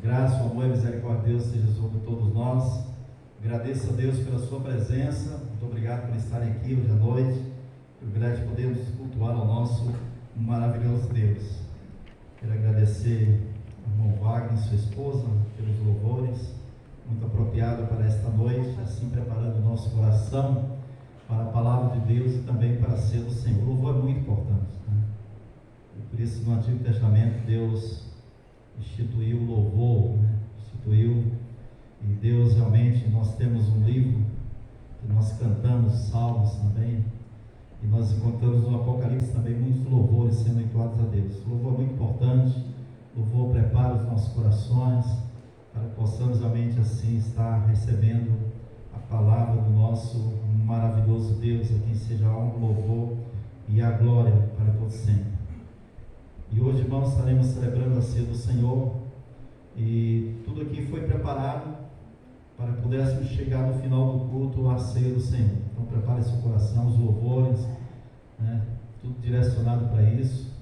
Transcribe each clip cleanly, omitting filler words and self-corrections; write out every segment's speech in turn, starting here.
Graça, amor e misericórdia de Deus seja sobre todos nós. Agradeço a Deus pela sua presença. Muito obrigado por estarem aqui hoje à noite. Privilégio de podermos cultuar ao nosso maravilhoso Deus. Quero agradecer ao irmão Wagner e sua esposa pelos louvores, muito apropriado para esta noite, assim preparando o nosso coração para a palavra de Deus e também para ser do Senhor. O louvor é muito importante, né? E por isso no Antigo Testamento Deus instituiu o louvor, né? E Deus realmente, nós temos um livro que nós cantamos salmos também, e nós encontramos no Apocalipse também muitos louvores sendo entoados a Deus. O louvor é muito importante. O louvor prepara os nossos corações para que possamos realmente assim estar recebendo a palavra do nosso maravilhoso Deus, a quem seja a honra, o louvor e a glória para todos sempre. E hoje, irmãos, estaremos celebrando a ceia do Senhor, e tudo aqui foi preparado para que pudéssemos chegar no final do culto à ceia do Senhor. Então prepare seu coração, os louvores, né? Tudo direcionado para isso.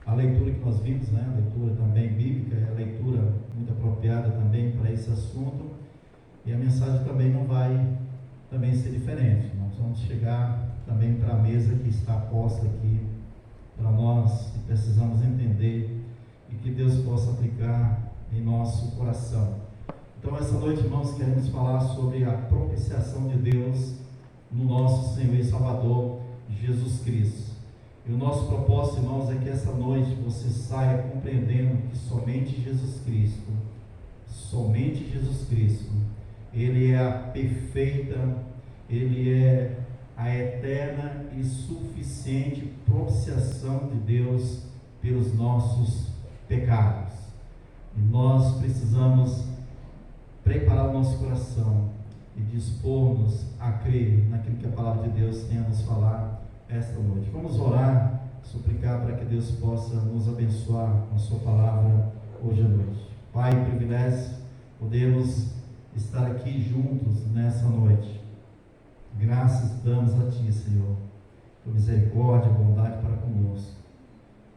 A leitura que nós vimos, né? A leitura também bíblica, é a leitura muito apropriada também para esse assunto, e a mensagem também não vai também ser diferente. Nós vamos chegar também para a mesa que está posta aqui para nós, e precisamos entender e que Deus possa aplicar em nosso coração. Então essa noite, irmãos, queremos falar sobre a propiciação de Deus no nosso Senhor e Salvador Jesus Cristo. E o nosso propósito, irmãos, é que essa noite você saia compreendendo que somente Jesus Cristo, Ele é a perfeita, Ele é a eterna e suficiente propiciação de Deus pelos nossos pecados. E nós precisamos preparar o nosso coração e dispor-nos a crer naquilo que a palavra de Deus tem a nos falar esta noite. Vamos orar, suplicar para que Deus possa nos abençoar com a sua palavra hoje à noite. Pai, privilégio podemos estar aqui juntos nessa noite. Graças damos a Ti, Senhor, por misericórdia e bondade para conosco.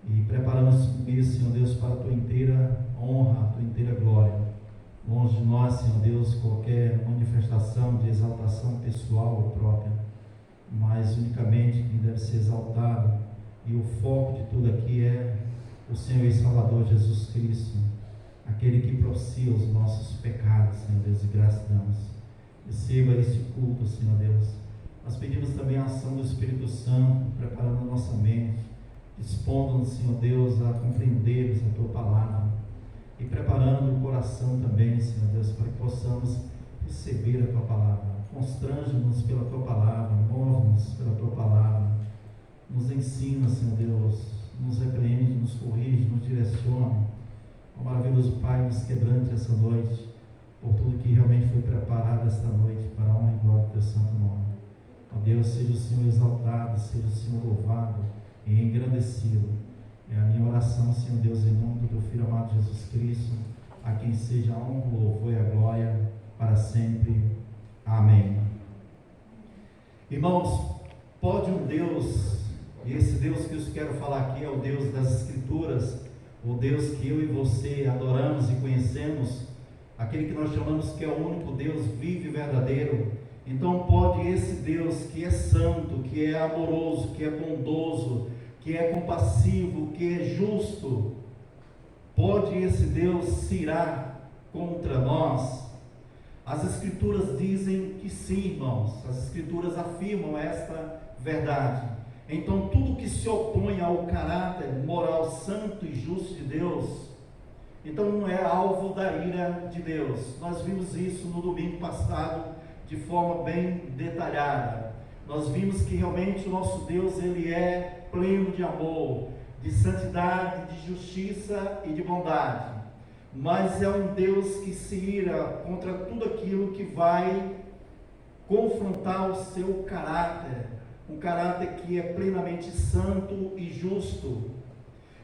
E preparamos isso, Senhor Deus, para a Tua inteira honra, a Tua inteira glória. Longe de nós, Senhor Deus, qualquer manifestação de exaltação pessoal ou própria, mas unicamente quem deve ser exaltado, e o foco de tudo aqui é o Senhor e Salvador Jesus Cristo, aquele que propicia os nossos pecados, Senhor Deus, e graças damos. Receba este culto, Senhor Deus. Nós pedimos também a ação do Espírito Santo, preparando a nossa mente, dispondo-nos, Senhor Deus, a compreendermos a Tua palavra, e preparando o coração também, Senhor Deus, para que possamos receber a Tua palavra. Constrange-nos pela Tua palavra, move-nos pela Tua palavra, nos ensina, Senhor Deus, nos repreende, nos corrige, nos direciona. Ó maravilhoso Pai, nos quebrante essa noite, por tudo que realmente foi preparado esta noite para a honra e glória do Teu santo nome. Ó Deus, seja o Senhor exaltado, seja o Senhor louvado e engrandecido. É a minha oração, Senhor Deus, em nome do Teu Filho amado Jesus Cristo, a quem seja a honra, o louvor e a glória para sempre. Amém. Irmãos, pode um Deus, e esse Deus que eu quero falar aqui é o Deus das Escrituras, o Deus que eu e você adoramos e conhecemos, aquele que nós chamamos que é o único Deus vivo e verdadeiro. Então pode esse Deus que é santo, que é amoroso, que é bondoso, que é compassivo, que é justo, pode esse Deus se irar contra nós? As Escrituras dizem que sim, irmãos. As Escrituras afirmam esta verdade. Então tudo que se opõe ao caráter moral santo e justo de Deus, então não é alvo da ira de Deus. Nós vimos isso no domingo passado de forma bem detalhada. Nós vimos que realmente o nosso Deus, Ele é pleno de amor, de santidade, de justiça e de bondade, mas é um Deus que se ira contra tudo aquilo que vai confrontar o seu caráter, um caráter que é plenamente santo e justo.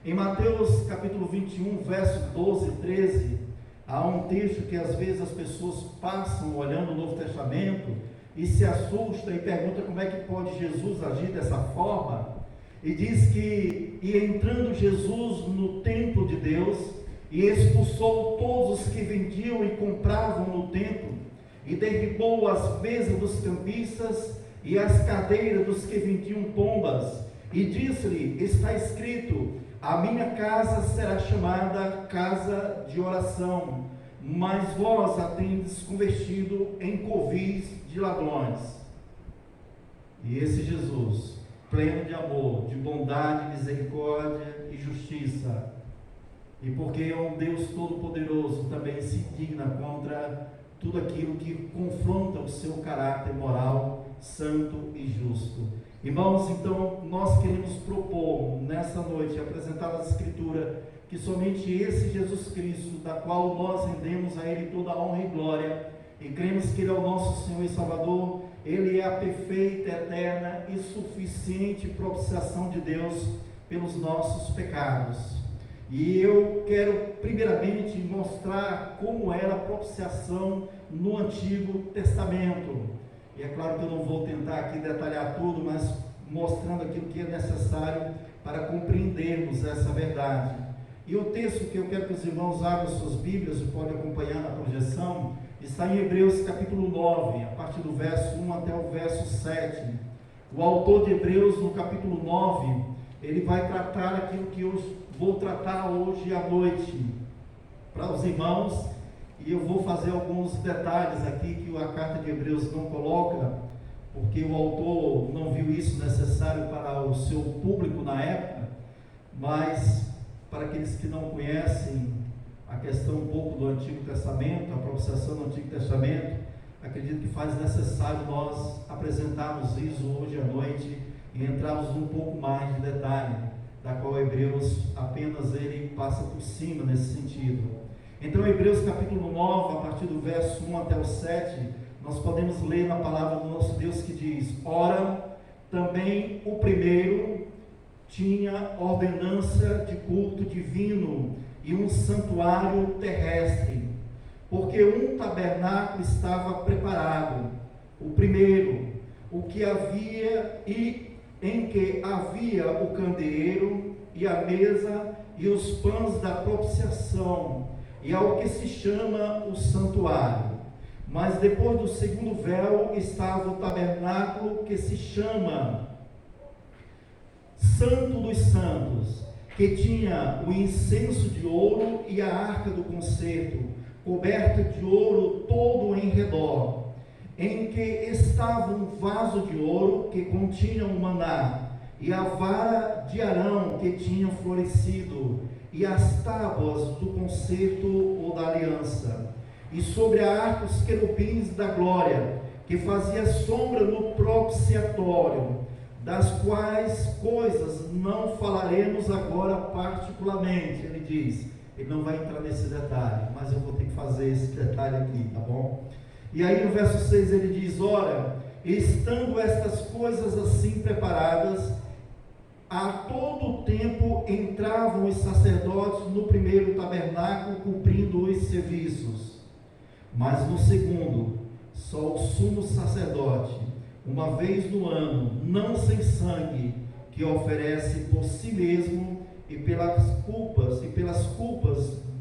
Em Mateus capítulo 21, verso 12 e 13, há um texto que às vezes as pessoas passam olhando o Novo Testamento e se assusta e pergunta como é que pode Jesus agir dessa forma. E diz que, e entrando Jesus no templo de Deus, e expulsou todos os que vendiam e compravam no templo, e derribou as mesas dos cambistas e as cadeiras dos que vendiam pombas, e disse-lhe: está escrito, a minha casa será chamada casa de oração, mas vós a tendes convertido em covis de ladrões. E esse Jesus, pleno de amor, de bondade, misericórdia e justiça, e porque é um Deus todo-poderoso, também se indigna contra tudo aquilo que confronta o seu caráter moral, santo e justo. Irmãos, então nós queremos propor nessa noite, apresentar as Escrituras, que somente esse Jesus Cristo, da qual nós rendemos a Ele toda a honra e glória, e cremos que Ele é o nosso Senhor e Salvador, Ele é a perfeita, eterna e suficiente propiciação de Deus pelos nossos pecados. E eu quero primeiramente mostrar como era a propiciação no Antigo Testamento. E é claro que eu não vou tentar aqui detalhar tudo, mas mostrando aquilo que é necessário para compreendermos essa verdade. E o texto que eu quero que os irmãos abram suas Bíblias e podem acompanhar na projeção, está em Hebreus capítulo 9, a partir do verso 1 até o verso 7. O autor de Hebreus, no capítulo 9, ele vai tratar aquilo que eu vou tratar hoje à noite para os irmãos, e eu vou fazer alguns detalhes aqui que a carta de Hebreus não coloca, porque o autor não viu isso necessário para o seu público na época, mas para aqueles que não conhecem a questão um pouco do Antigo Testamento, a propiciação do Antigo Testamento, acredito que faz necessário nós apresentarmos isso hoje à noite e entrarmos um pouco mais de detalhe, da qual Hebreus apenas ele passa por cima nesse sentido. Então, Hebreus capítulo 9, a partir do verso 1 até o 7, nós podemos ler na palavra do nosso Deus que diz: ora, também o primeiro tinha ordenança de culto divino e um santuário terrestre, porque um tabernáculo estava preparado, o primeiro, o que havia e em que havia o candeeiro e a mesa e os pães da propiciação, e ao que se chama o santuário. Mas depois do segundo véu estava o tabernáculo que se chama Santo dos Santos, que tinha o incenso de ouro e a arca do concerto, coberta de ouro todo em redor, em que estava um vaso de ouro que continha o maná, e a vara de Arão que tinha florescido, e as tábuas do concerto ou da aliança, e sobre a arca os querubins da glória, que fazia sombra no propiciatório, das quais coisas não falaremos agora particularmente. Ele diz, ele não vai entrar nesse detalhe, mas eu vou ter que fazer esse detalhe aqui, tá bom? E aí no verso 6 ele diz: ora, estando estas coisas assim preparadas, a todo tempo entravam os sacerdotes no primeiro tabernáculo, cumprindo os serviços. Mas no segundo, só o sumo sacerdote, uma vez no ano, não sem sangue, que oferece por si mesmo e pelas culpas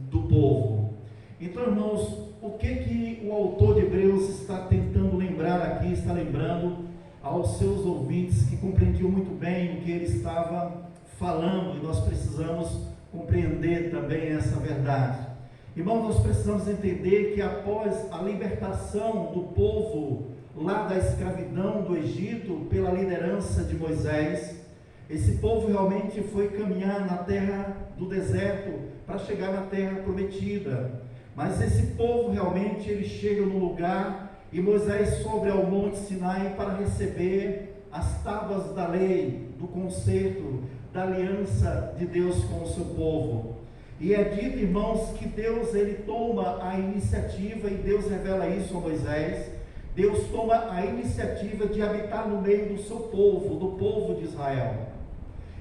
do povo. Então, irmãos, o que o autor de Hebreus está tentando lembrar aqui, está lembrando aos seus ouvintes que compreendiam muito bem o que ele estava falando, e nós precisamos compreender também essa verdade. Irmãos, nós precisamos entender que após a libertação do povo lá da escravidão do Egito, pela liderança de Moisés, esse povo realmente foi caminhar na terra do deserto para chegar na terra prometida. Mas esse povo realmente, ele chega no lugar e Moisés sobe ao monte Sinai para receber as tábuas da lei, do concerto, da aliança de Deus com o seu povo. E é dito, irmãos, que Deus, ele toma a iniciativa, e Deus revela isso a Moisés. Deus toma a iniciativa de habitar no meio do seu povo, do povo de Israel.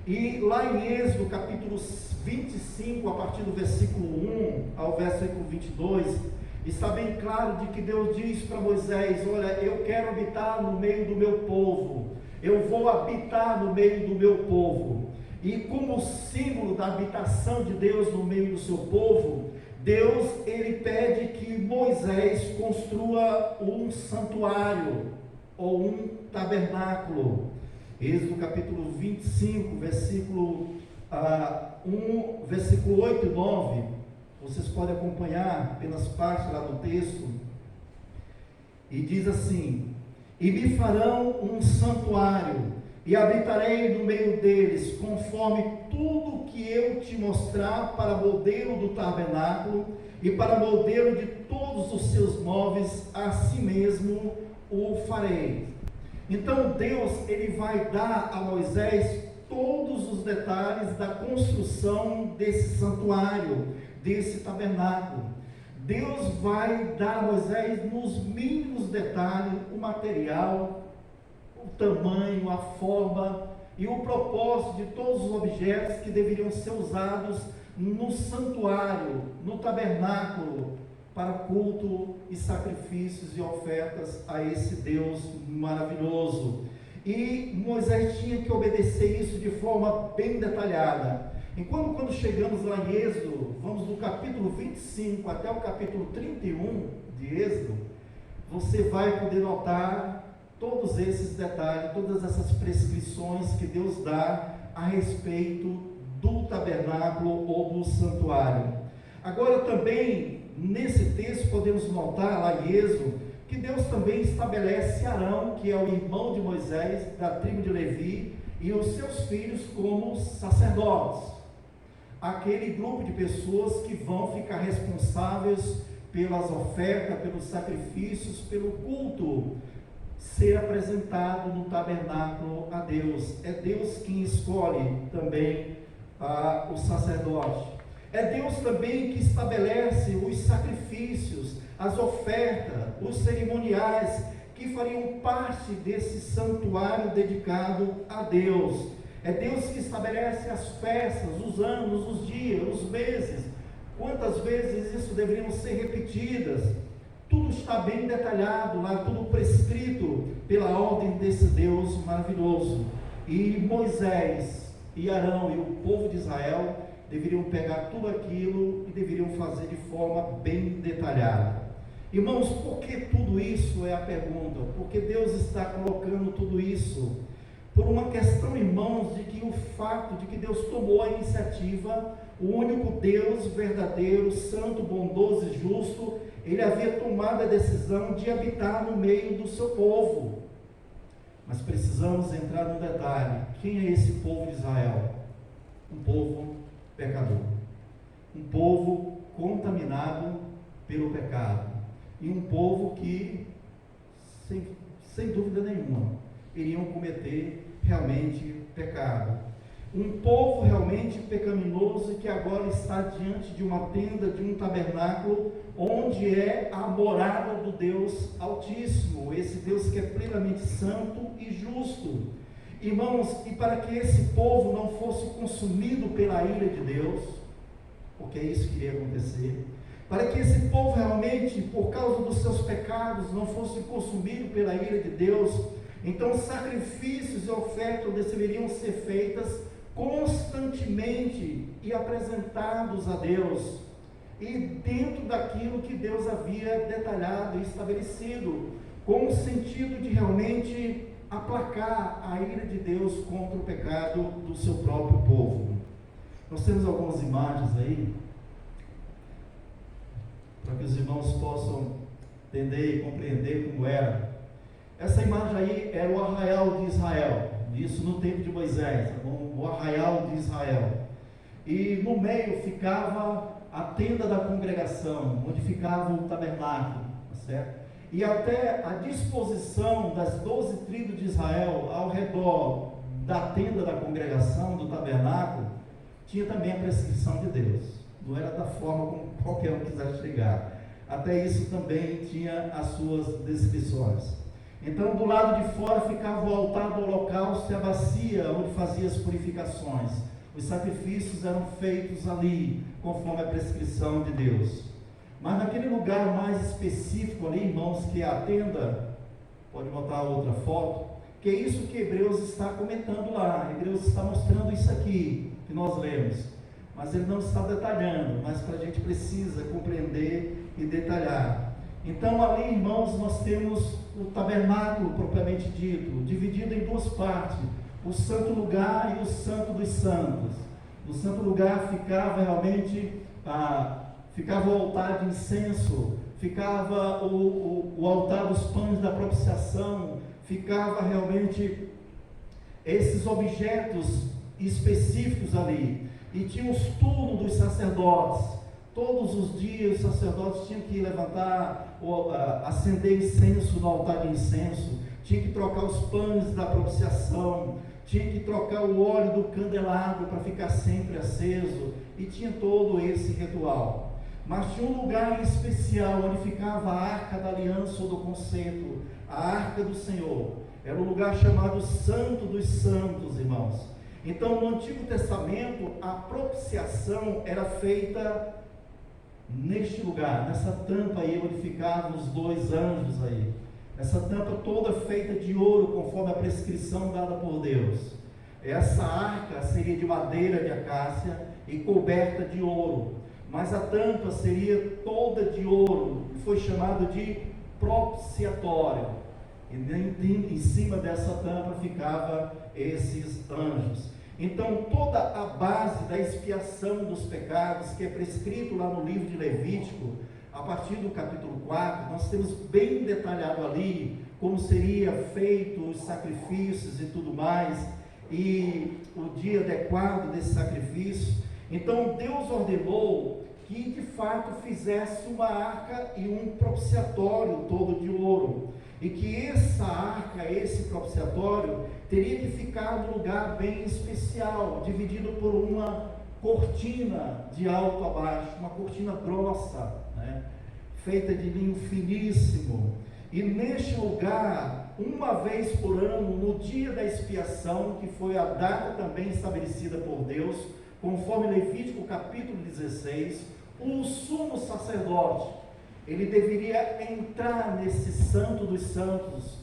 E lá em Êxodo capítulo 25, a partir do versículo 1 ao versículo 22, está bem claro de que Deus diz para Moisés: olha, eu quero habitar no meio do meu povo, eu vou habitar no meio do meu povo. E como símbolo da habitação de Deus no meio do seu povo, Deus, ele pede que Moisés construa um santuário, ou um tabernáculo. Êxodo capítulo 25, versículo 8 e 9, vocês podem acompanhar pelas partes lá do texto, e diz assim: e me farão um santuário, e habitarei no meio deles, conforme tudo que eu te mostrar, para modelo do tabernáculo, e para modelo de todos os seus móveis, assim mesmo o farei. Então Deus, ele vai dar a Moisés todos os detalhes da construção desse santuário, desse tabernáculo. Deus vai dar a Moisés nos mínimos detalhes o material, o tamanho, a forma e o propósito de todos os objetos que deveriam ser usados no santuário, no tabernáculo, para culto e sacrifícios e ofertas a esse Deus maravilhoso. E Moisés tinha que obedecer isso de forma bem detalhada. Enquanto quando chegamos lá em Êxodo, vamos do capítulo 25 até o capítulo 31 de Êxodo, você vai poder notar todos esses detalhes, todas essas prescrições que Deus dá a respeito do tabernáculo ou do santuário. Agora também, nesse texto, podemos notar lá em Êxodo, que Deus também estabelece Arão, que é o irmão de Moisés, da tribo de Levi, e os seus filhos como sacerdotes. Aquele grupo de pessoas que vão ficar responsáveis pelas ofertas, pelos sacrifícios, pelo culto ser apresentado no tabernáculo a Deus. É Deus quem escolhe também o sacerdote. É Deus também que estabelece os sacrifícios, as ofertas, os cerimoniais que fariam parte desse santuário dedicado a Deus. É Deus que estabelece as festas, os anos, os dias, os meses, quantas vezes isso deveriam ser repetidas. Tudo está bem detalhado lá, tudo prescrito pela ordem desse Deus maravilhoso. E Moisés e Arão e o povo de Israel deveriam pegar tudo aquilo e deveriam fazer de forma bem detalhada. Irmãos, por que tudo isso é a pergunta? Porque Deus está colocando tudo isso por uma questão, irmãos, de que o fato de que Deus tomou a iniciativa, o único Deus verdadeiro, santo, bondoso e justo, ele havia tomado a decisão de habitar no meio do seu povo. Mas precisamos entrar no detalhe: quem é esse povo de Israel? Um povo pecador, um povo contaminado pelo pecado, e um povo que, sem dúvida nenhuma, iriam cometer realmente pecado. Um povo realmente pecaminoso que agora está diante de uma tenda, de um tabernáculo, onde é a morada do Deus Altíssimo, esse Deus que é plenamente santo e justo. Irmãos, e para que esse povo não fosse consumido pela ira de Deus, porque é isso que iria acontecer, para que esse povo realmente, por causa dos seus pecados, não fosse consumido pela ira de Deus, então sacrifícios e ofertas deveriam ser feitas constantemente e apresentados a Deus, e dentro daquilo que Deus havia detalhado e estabelecido, com o sentido de realmente aplacar a ira de Deus contra o pecado do seu próprio povo. Nós temos algumas imagens aí, para que os irmãos possam entender e compreender como era. Essa imagem aí era o arraial de Israel, isso no tempo de Moisés, o arraial de Israel. E no meio ficava a tenda da congregação, onde ficava o tabernáculo, certo? E até a disposição das 12 tribos de Israel ao redor da tenda da congregação, do tabernáculo, tinha também a prescrição de Deus. Não era da forma como qualquer um quisesse chegar. Até isso também tinha as suas descrições. Então, do lado de fora ficava o altar do holocausto e a bacia onde fazia as purificações. Os sacrifícios eram feitos ali, conforme a prescrição de Deus. Mas naquele lugar mais específico ali, irmãos, que é a tenda, pode botar outra foto, que é isso que Hebreus está comentando lá. Hebreus está mostrando isso aqui, que nós lemos, mas ele não está detalhando, mas para a gente precisa compreender e detalhar. Então ali, irmãos, nós temos o tabernáculo propriamente dito, dividido em duas partes, o santo lugar e o santo dos santos. No santo lugar ficava realmente, ficava o altar de incenso, ficava o altar dos pães da propiciação, ficava realmente esses objetos específicos ali, e tinha os turnos dos sacerdotes. Todos os dias os sacerdotes tinham que levantar, acender incenso no altar de incenso, tinha que trocar os pães da propiciação, tinha que trocar o óleo do candelabro para ficar sempre aceso, e tinha todo esse ritual. Mas tinha um lugar em especial onde ficava a arca da aliança ou do concerto, a arca do Senhor. Era um lugar chamado Santo dos Santos, irmãos. Então no Antigo Testamento a propiciação era feita neste lugar, nessa tampa aí onde ficavam os dois anjos aí. Essa tampa toda feita de ouro, conforme a prescrição dada por Deus. Essa arca seria de madeira de acácia e coberta de ouro, mas a tampa seria toda de ouro, e foi chamado de propiciatório. E em cima dessa tampa ficavam esses anjos. Então toda a base da expiação dos pecados, que é prescrito lá no livro de Levítico, a partir do capítulo 4, nós temos bem detalhado ali como seria feito os sacrifícios e tudo mais, e o dia adequado desse sacrifício. Então Deus ordenou que de fato fizesse uma arca e um propiciatório todo de ouro, e que essa arca, esse propiciatório, teria que ficar num lugar bem especial, dividido por uma cortina de alto a baixo, uma cortina grossa, né, feita de linho finíssimo. E neste lugar, uma vez por ano, no dia da expiação, que foi a data também estabelecida por Deus, conforme Levítico capítulo 16, o sumo sacerdote, ele deveria entrar nesse santo dos santos,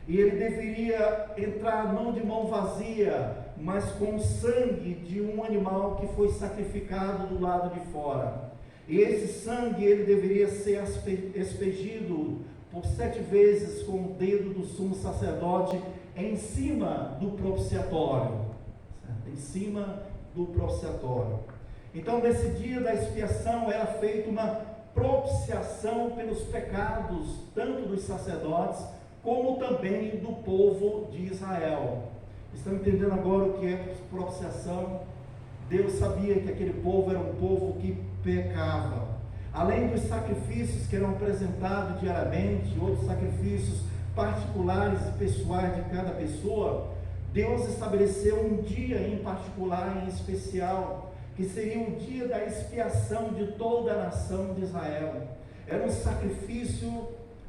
e ele deveria entrar não de mão vazia, mas com o sangue de um animal que foi sacrificado do lado de fora. E esse sangue ele deveria ser aspergido por 7 vezes com o dedo do sumo sacerdote em cima do propiciatório, certo? Em cima do propiciatório. Então nesse dia da expiação era feita uma propiciação pelos pecados, tanto dos sacerdotes, como também do povo de Israel. Estão entendendo agora o que é propiciação? Deus sabia que aquele povo era um povo que pecava. Além dos sacrifícios que eram apresentados diariamente, outros sacrifícios particulares e pessoais de cada pessoa, Deus estabeleceu um dia em particular, em especial, que seria o dia da expiação de toda a nação de Israel. Era um sacrifício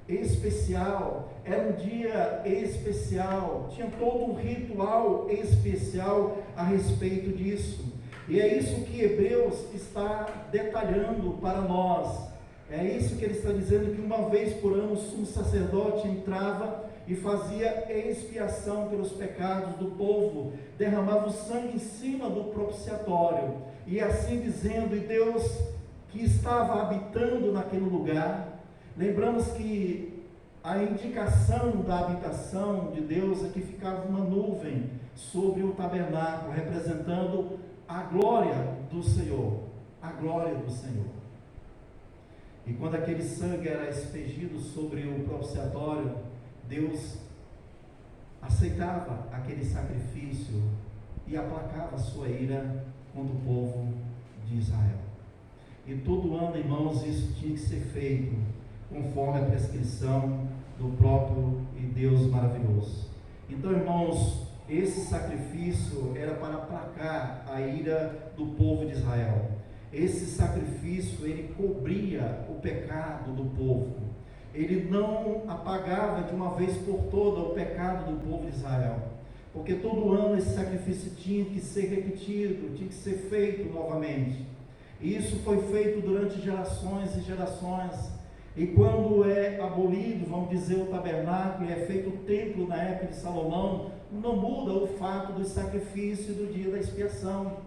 especial, era um dia especial, tinha todo um ritual especial a respeito disso. E é isso que Hebreus está detalhando para nós. É isso que ele está dizendo, que uma vez por ano o sumo sacerdote entrava e fazia expiação pelos pecados do povo, derramava o sangue em cima do propiciatório, e assim dizendo, e Deus que estava habitando naquele lugar. Lembramos que a indicação da habitação de Deus é que ficava uma nuvem sobre o tabernáculo, representando a glória do Senhor, a glória do Senhor. E quando aquele sangue era aspergido sobre o propiciatório, Deus aceitava aquele sacrifício e aplacava a sua ira contra o povo de Israel. E todo ano, irmãos, isso tinha que ser feito conforme a prescrição do próprio e Deus maravilhoso. Então, irmãos, esse sacrifício era para aplacar a ira do povo de Israel. Esse sacrifício, ele cobria o pecado do povo. Ele não apagava de uma vez por toda o pecado do povo de Israel, porque todo ano esse sacrifício tinha que ser repetido, tinha que ser feito novamente. E isso foi feito durante gerações e gerações. E quando é abolido, vamos dizer, o tabernáculo e é feito o templo na época de Salomão, não muda o fato do sacrifício do dia da expiação.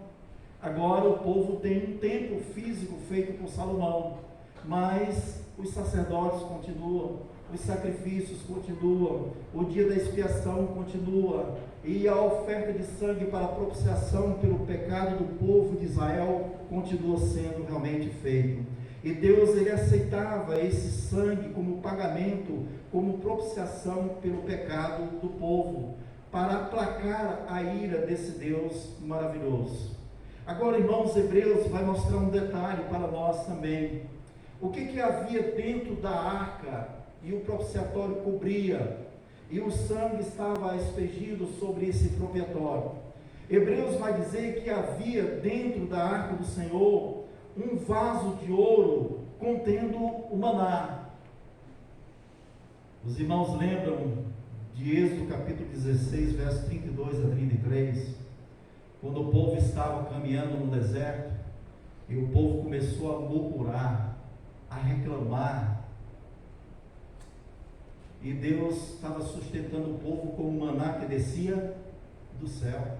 Agora o povo tem um templo físico feito por Salomão, mas os sacerdotes continuam, os sacrifícios continuam, o dia da expiação continua, e a oferta de sangue para a propiciação pelo pecado do povo de Israel continua sendo realmente feito. E Deus, ele aceitava esse sangue como pagamento, como propiciação pelo pecado do povo, para aplacar a ira desse Deus maravilhoso. Agora, irmãos, Hebreus vai mostrar um detalhe para nós também. O que havia dentro da arca, e o propiciatório cobria, e o sangue estava aspergido sobre esse propiciatório. Hebreus vai dizer que havia dentro da arca do Senhor um vaso de ouro contendo o maná. Os irmãos lembram de Êxodo capítulo 16, versos 32 a 33, quando o povo estava caminhando no deserto, e o povo começou a murmurar, a reclamar, e Deus estava sustentando o povo com o maná que descia do céu,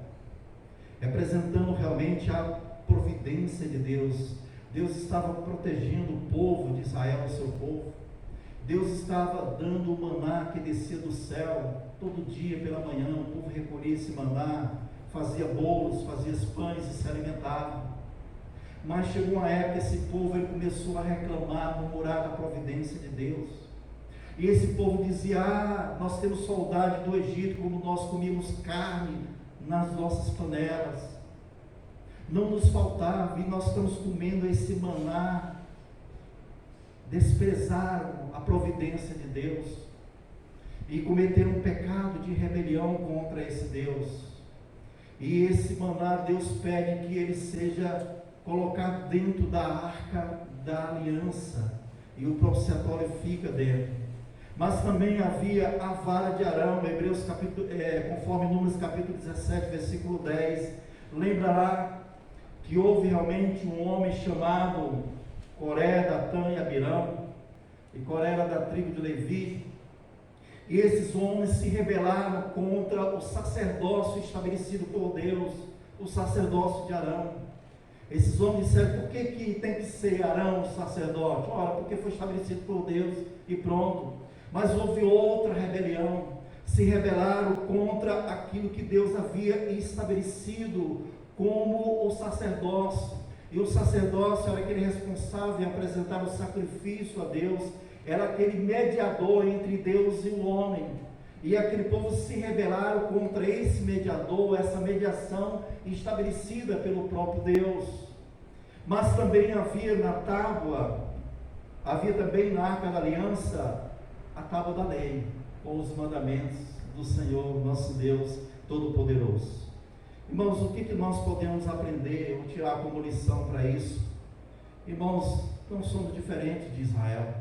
representando realmente a providência de Deus. Deus estava protegendo o povo de Israel, o seu povo. Deus estava dando o maná que descia do céu, todo dia pela manhã, o povo recolhia esse maná, fazia bolos, fazia pães e se alimentava. Mas chegou uma época, esse povo ele começou a reclamar, murmurar da providência de Deus. E esse povo dizia: nós temos saudade do Egito, como nós comíamos carne nas nossas panelas. Não nos faltava, e nós estamos comendo esse maná. Desprezaram a providência de Deus e cometeram um pecado de rebelião contra esse Deus. E esse maná, Deus pede que ele seja colocado dentro da arca da aliança, e o propiciatório fica dentro. Mas também havia a vara de Arão, Hebreus capítulo, conforme Números capítulo 17, versículo 10, lembra lá que houve realmente um homem chamado Coré, Datã e Abirão, e Coré era da tribo de Levi, e esses homens se rebelaram contra o sacerdócio estabelecido por Deus, o sacerdócio de Arão. Esses homens disseram: por que tem que ser Arão o sacerdote? Ora, porque foi estabelecido por Deus e pronto. Mas houve outra rebelião, se rebelaram contra aquilo que Deus havia estabelecido como o sacerdócio. E o sacerdócio era aquele responsável em apresentar o sacrifício a Deus, era aquele mediador entre Deus e o homem. E aquele povo se rebelaram contra esse mediador, essa mediação estabelecida pelo próprio Deus. Mas também havia na tábua, havia também na arca da aliança, a tábua da lei, com os mandamentos do Senhor, nosso Deus Todo-Poderoso. Irmãos, o que nós podemos aprender ou tirar como lição para isso? Irmãos, não somos diferentes de Israel.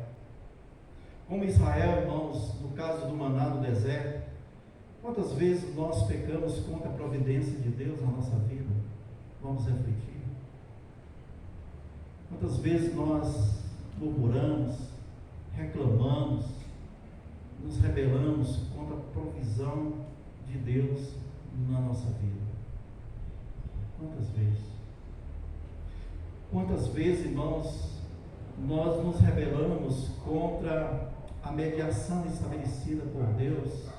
Como Israel, irmãos, no caso do maná no deserto, quantas vezes nós pecamos contra a providência de Deus na nossa vida? Vamos refletir. Quantas vezes nós murmuramos, reclamamos, nos rebelamos contra a provisão de Deus na nossa vida? Quantas vezes? Quantas vezes, irmãos, nós nos rebelamos contra a mediação estabelecida por Deus,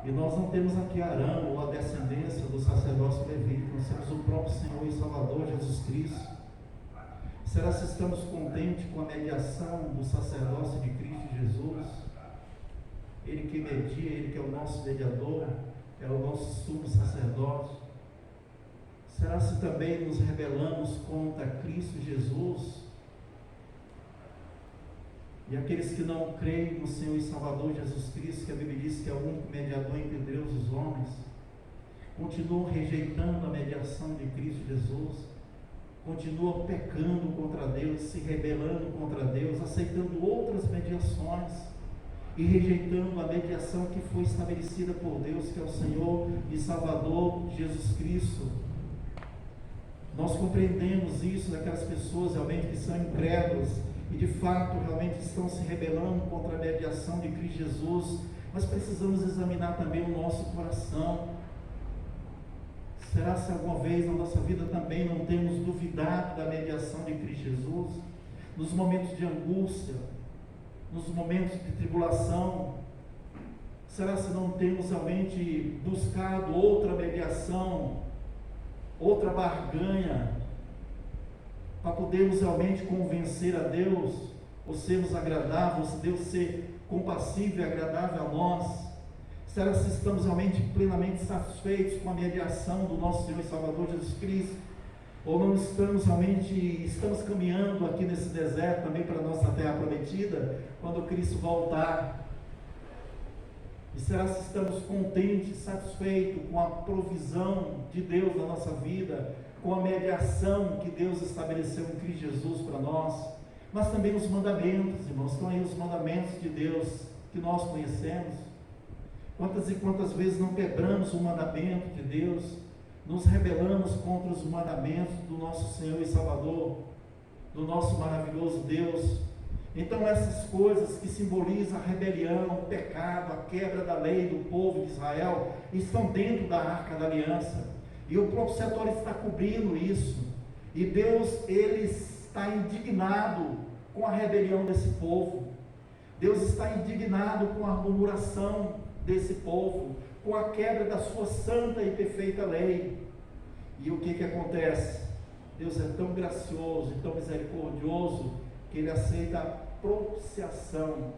e nós não temos aqui Arão ou a descendência do sacerdócio levítico, nós temos o próprio Senhor e Salvador Jesus Cristo. Será que estamos contentes com a mediação do sacerdócio de Cristo Jesus? Ele que media, Ele que é o nosso mediador, é o nosso sumo sacerdote. Será se também nos rebelamos contra Cristo Jesus? E aqueles que não creem no Senhor e Salvador Jesus Cristo, que a Bíblia diz que é o único mediador entre Deus e os homens, continuam rejeitando a mediação de Cristo Jesus, continuam pecando contra Deus, se rebelando contra Deus, aceitando outras mediações e rejeitando a mediação que foi estabelecida por Deus, que é o Senhor e Salvador Jesus Cristo. Nós compreendemos isso daquelas pessoas realmente que são incrédulas, e de fato realmente estão se rebelando contra a mediação de Cristo Jesus, mas precisamos examinar também o nosso coração. Será se alguma vez na nossa vida também não temos duvidado da mediação de Cristo Jesus? Nos momentos de angústia, nos momentos de tribulação, será se não temos realmente buscado outra mediação, outra barganha, para podermos realmente convencer a Deus, ou sermos agradáveis, Deus ser compassivo e agradável a nós? Será se estamos realmente plenamente satisfeitos com a mediação do nosso Senhor e Salvador Jesus Cristo? Ou não estamos caminhando aqui nesse deserto também para a nossa terra prometida, quando Cristo voltar? E será se estamos contentes, satisfeitos com a provisão de Deus na nossa vida, com a mediação que Deus estabeleceu em Cristo Jesus para nós? Mas também os mandamentos, irmãos, estão aí os mandamentos de Deus que nós conhecemos. Quantas e quantas vezes não quebramos o mandamento de Deus, nos rebelamos contra os mandamentos do nosso Senhor e Salvador, do nosso maravilhoso Deus? Então essas coisas que simbolizam a rebelião, o pecado, a quebra da lei do povo de Israel, estão dentro da Arca da Aliança, e o propiciatório está cobrindo isso, e Deus, Ele está indignado com a rebelião desse povo. Deus está indignado com a murmuração desse povo, com a quebra da sua santa e perfeita lei. E o que acontece? Deus é tão gracioso e tão misericordioso que Ele aceita a propiciação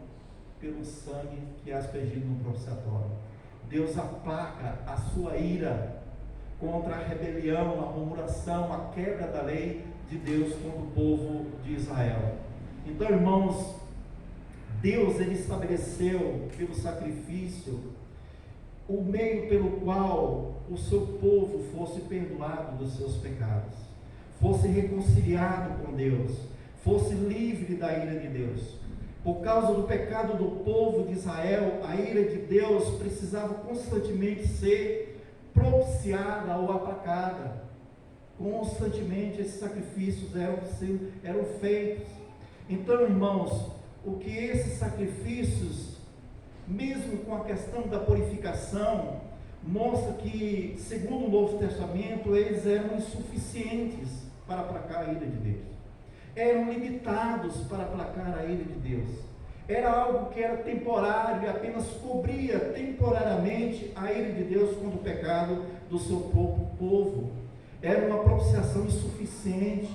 pelo sangue que é aspergido no propiciatório. Deus aplaca a sua ira contra a rebelião, a murmuração, a quebra da lei de Deus contra o povo de Israel. Então, irmãos, Deus, Ele estabeleceu pelo sacrifício o meio pelo qual o seu povo fosse perdoado dos seus pecados, fosse reconciliado com Deus, fosse livre da ira de Deus. Por causa do pecado do povo de Israel, a ira de Deus precisava constantemente ser propiciada ou aplacada. Constantemente esses sacrifícios eram feitos. Então, irmãos, o que esses sacrifícios, mesmo com a questão da purificação, mostra que, segundo o Novo Testamento, eles eram insuficientes para aplacar a ira de Deus, eram limitados para aplacar a ira de Deus. Era algo que era temporário e apenas cobria temporariamente a ira de Deus contra o pecado do seu próprio povo. Era uma propiciação insuficiente,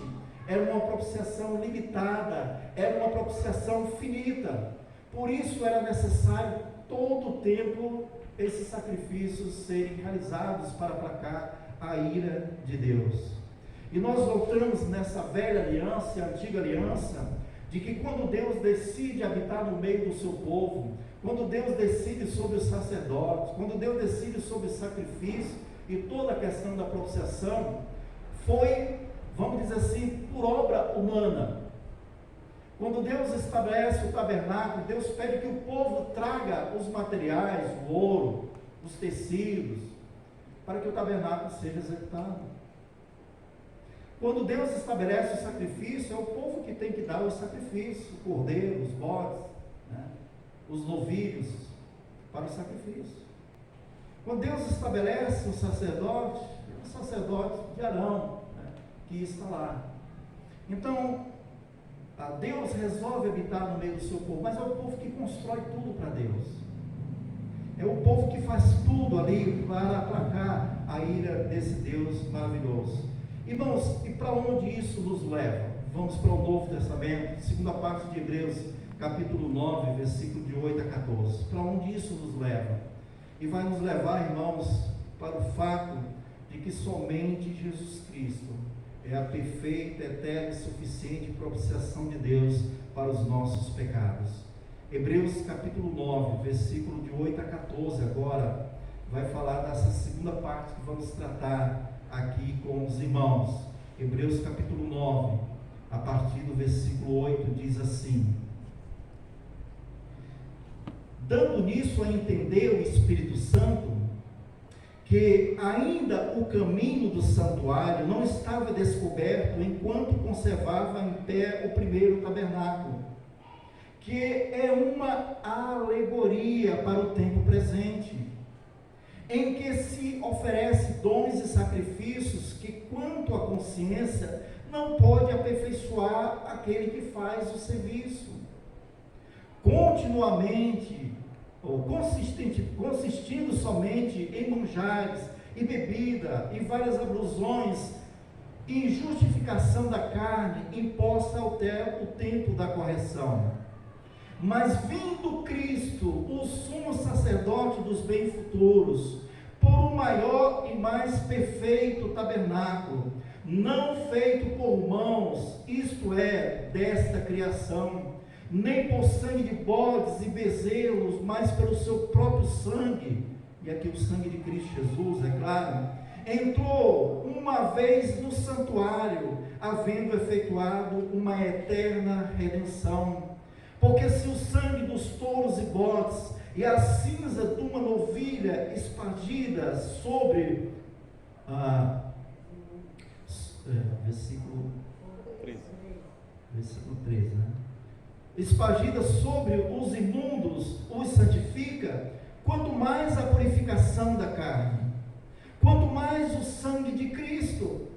era uma propiciação limitada, era uma propiciação finita. Por isso era necessário todo o tempo esses sacrifícios serem realizados para aplacar a ira de Deus. E nós voltamos nessa velha aliança e antiga aliança, de que quando Deus decide habitar no meio do seu povo, quando Deus decide sobre os sacerdotes, quando Deus decide sobre o sacrifício e toda a questão da propiciação, foi, vamos dizer assim, por obra humana. Quando Deus estabelece o tabernáculo, Deus pede que o povo traga os materiais, o ouro, os tecidos, para que o tabernáculo seja executado. Quando Deus estabelece o sacrifício, é o povo que tem que dar o sacrifício, o cordeiro, os bodes, né? Os novilhos, para o sacrifício. Quando Deus estabelece o sacerdote de Arão, né? Que está lá. Então, Deus resolve habitar no meio do seu povo, mas é o povo que constrói tudo para Deus. É o povo que faz tudo ali para aplacar a ira desse Deus maravilhoso. Irmãos, e para onde isso nos leva? Vamos para o Novo Testamento, segunda parte de Hebreus, capítulo 9, versículo de 8 a 14. Para onde isso nos leva? E vai nos levar, irmãos, para o fato de que somente Jesus Cristo é a perfeita, eterna e suficiente propiciação de Deus para os nossos pecados. Hebreus capítulo 9, versículo de 8 a 14, agora vai falar dessa segunda parte que vamos tratar aqui com os irmãos. Hebreus capítulo 9, a partir do versículo 8, diz assim: dando nisso a entender o Espírito Santo, que ainda o caminho do santuário não estava descoberto enquanto conservava em pé o primeiro tabernáculo, que é uma alegoria para o tempo presente, em que se oferece dons e sacrifícios que, quanto à consciência, não pode aperfeiçoar aquele que faz o serviço. Continuamente, ou consistindo somente em manjares e bebida e várias ablusões e justificação da carne imposta até o tempo da correção. Mas vindo Cristo, o sumo sacerdote dos bens futuros, por um maior e mais perfeito tabernáculo, não feito por mãos, isto é, desta criação, nem por sangue de bodes e bezerros, mas pelo seu próprio sangue, e aqui o sangue de Cristo Jesus, é claro, entrou uma vez no santuário, havendo efetuado uma eterna redenção. Porque se o sangue dos touros e bodes e a cinza de uma novilha espargida sobre versículo 13, né? Espargida sobre os imundos os santifica, quanto mais a purificação da carne, quanto mais o sangue de Cristo,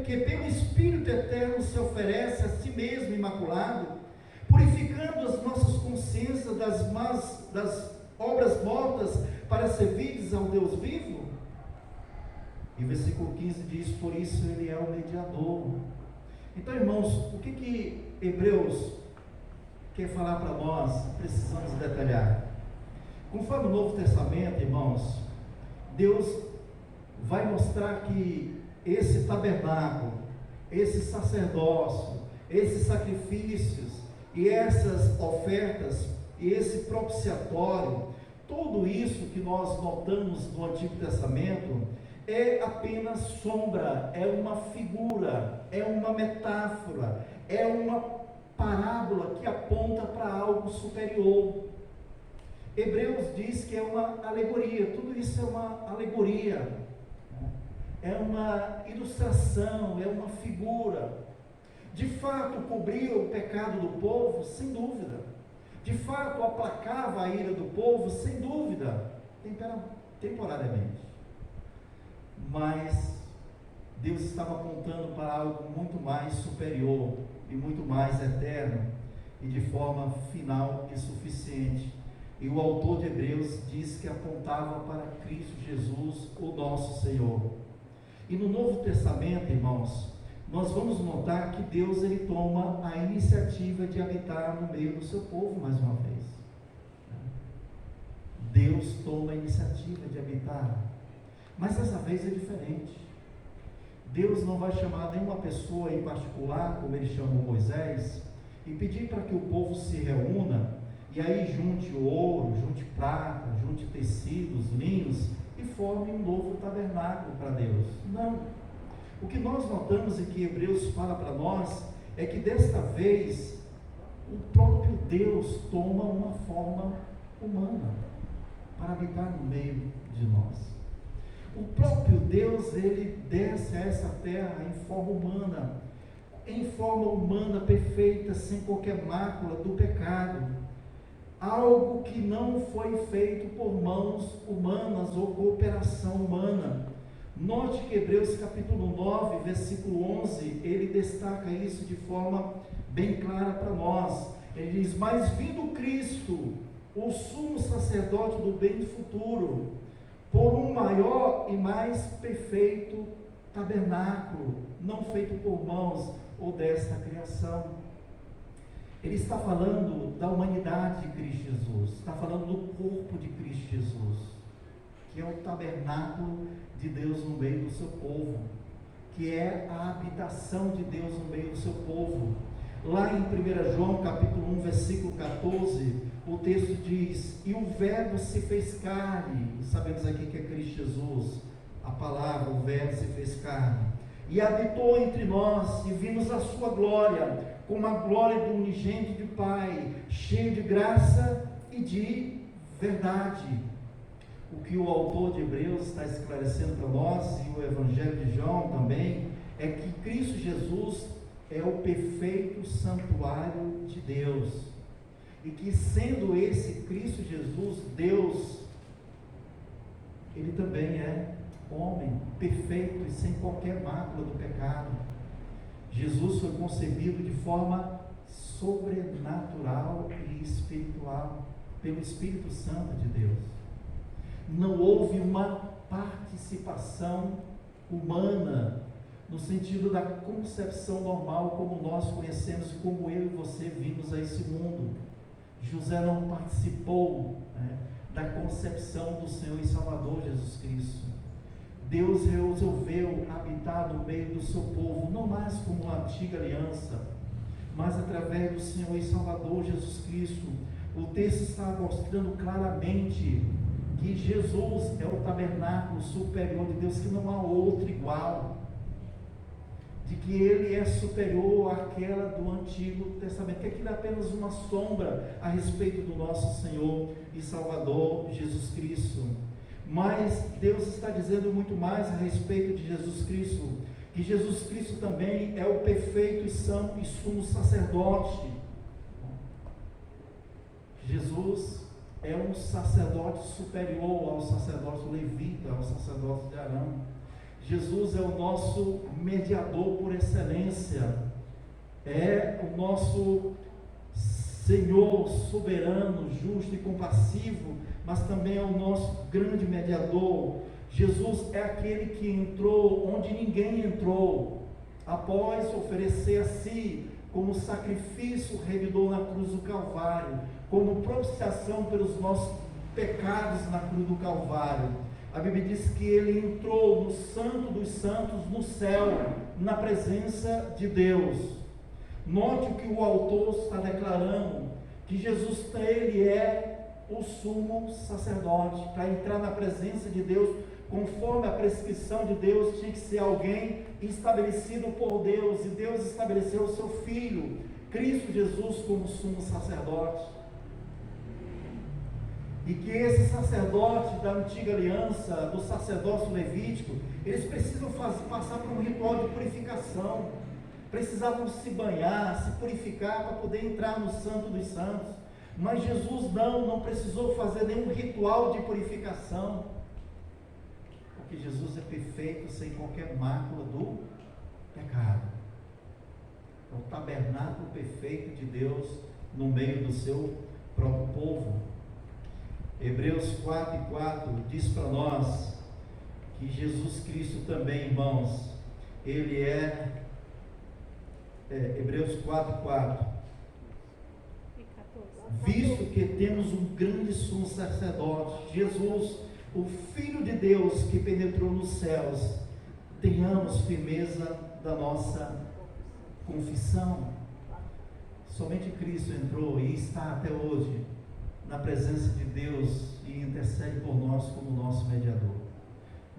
que pelo Espírito eterno se oferece a si mesmo imaculado, purificando as nossas consciências das obras mortas para servir ao Deus vivo. E o versículo 15 diz: por isso ele é o mediador. Então, irmãos, o que Hebreus quer falar para nós? Precisamos detalhar. Conforme o Novo Testamento, irmãos, Deus vai mostrar que esse tabernáculo, esse sacerdócio, esses sacrifícios e essas ofertas e esse propiciatório, tudo isso que nós notamos no Antigo Testamento é apenas sombra, é uma figura, é uma metáfora, é uma parábola que aponta para algo superior. Hebreus diz que é uma alegoria, tudo isso é uma alegoria, é uma ilustração, é uma figura. De fato, cobria o pecado do povo? Sem dúvida. De fato, aplacava a ira do povo? Sem dúvida, temporariamente. Mas Deus estava apontando para algo muito mais superior e muito mais eterno e de forma final e suficiente. E o autor de Hebreus diz que apontava para Cristo Jesus, o nosso Senhor. E no Novo Testamento, irmãos, nós vamos notar que Deus ele toma a iniciativa de habitar no meio do seu povo mais uma vez. Deus toma a iniciativa de habitar, mas dessa vez é diferente. Deus não vai chamar nenhuma pessoa em particular, como ele chamou Moisés, e pedir para que o povo se reúna, e aí junte ouro, junte prata, junte tecidos, linhos, e forme um novo tabernáculo para Deus. Não. O que nós notamos e que Hebreus fala para nós é que desta vez o próprio Deus toma uma forma humana para habitar no meio de nós. O próprio Deus, ele desce a essa terra em forma humana perfeita, sem qualquer mácula do pecado, algo que não foi feito por mãos humanas ou cooperação humana. Note que Hebreus capítulo 9, versículo 11, ele destaca isso de forma bem clara para nós. Ele diz: mas vindo Cristo, o sumo sacerdote do bem futuro, por um maior e mais perfeito tabernáculo, não feito por mãos ou desta criação. Ele está falando da humanidade de Cristo Jesus, está falando do corpo de Cristo Jesus, que é o tabernáculo de Deus no meio do seu povo, que é a habitação de Deus no meio do seu povo. Lá em 1 João capítulo 1, versículo 14, o texto diz: e o verbo se fez carne, sabemos aqui que é Cristo Jesus, a palavra, o verbo se fez carne, e habitou entre nós, e vimos a sua glória, como a glória do unigênito do Pai, cheio de graça e de verdade. o que o autor de Hebreus está esclarecendo para nós, e o Evangelho de João também, é que Cristo Jesus é o perfeito santuário de Deus, e que sendo esse Cristo Jesus Deus, ele também é homem perfeito e sem qualquer mácula do pecado. Jesus foi concebido de forma sobrenatural e espiritual pelo Espírito Santo de Deus. Não houve uma participação humana no sentido da concepção normal como nós conhecemos e como eu e você vimos a esse mundo. José não participou, da concepção do Senhor e Salvador Jesus Cristo. Deus resolveu habitar no meio do seu povo, não mais como uma antiga aliança, mas através do Senhor e Salvador Jesus Cristo. O texto está mostrando claramente que Jesus é o tabernáculo superior de Deus, que não há outro igual, de que ele é superior àquela do Antigo Testamento, que aquilo é apenas uma sombra a respeito do nosso Senhor e Salvador Jesus Cristo. Mas Deus está dizendo muito mais a respeito de Jesus Cristo, que Jesus Cristo também é o perfeito e santo e sumo sacerdote. Jesus é um sacerdote superior ao sacerdote levita, ao sacerdote de Arão. Jesus é o nosso mediador por excelência, é o nosso Senhor soberano, justo e compassivo, mas também é o nosso grande mediador. Jesus é aquele que entrou onde ninguém entrou, após oferecer a si como sacrifício remidor na cruz do Calvário, como propiciação pelos nossos pecados na cruz do Calvário. A Bíblia diz que ele entrou no Santo dos Santos, no céu, na presença de Deus. Note o que o autor está declarando, que Jesus, ele é o sumo sacerdote. Para entrar na presença de Deus, conforme a prescrição de Deus, tinha que ser alguém estabelecido por Deus, e Deus estabeleceu o seu Filho, Cristo Jesus, como sumo sacerdote. E que esse sacerdote da antiga aliança, do sacerdócio levítico, eles precisam passar por um ritual de purificação, precisavam se banhar, se purificar para poder entrar no Santo dos Santos. Mas Jesus não precisou fazer nenhum ritual de purificação, porque Jesus é perfeito, sem qualquer mácula do pecado. É o tabernáculo perfeito de Deus no meio do seu próprio povo. Hebreus 4:4 diz para nós que Jesus Cristo também, irmãos, ele Hebreus 4:4, visto que temos um grande sumo sacerdote, Jesus, o Filho de Deus, que penetrou nos céus, tenhamos firmeza da nossa confissão. Somente Cristo entrou e está até hoje na presença de Deus e intercede por nós como nosso mediador.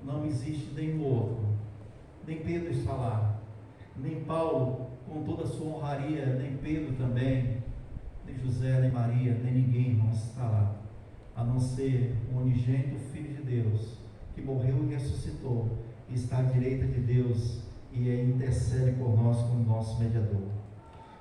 Não existe nenhum outro, nem Pedro está lá, nem Paulo com toda a sua honraria, nem Pedro também, nem José, nem Maria, nem ninguém, irmãos, está lá, a não ser o unigênito Filho de Deus, que morreu e ressuscitou, e está à direita de Deus e intercede por nós como nosso mediador.